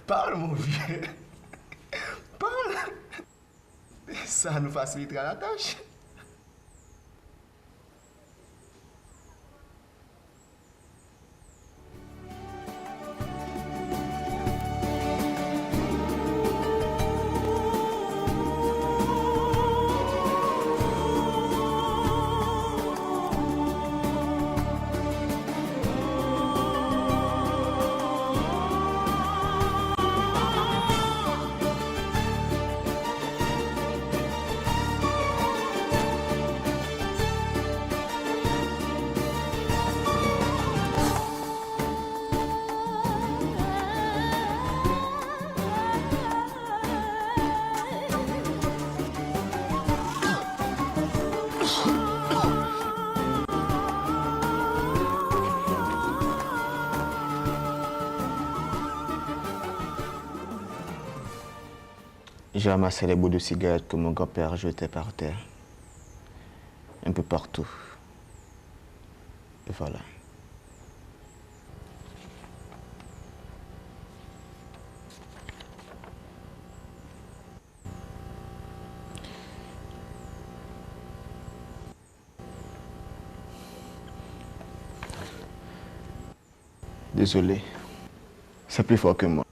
Parle, mon vieux. Parle. Ça nous facilitera la tâche. J'ai ramassé les bouts de cigarettes que mon grand-père jetait par terre. Un peu partout. Et voilà. Désolé. C'est plus fort que moi.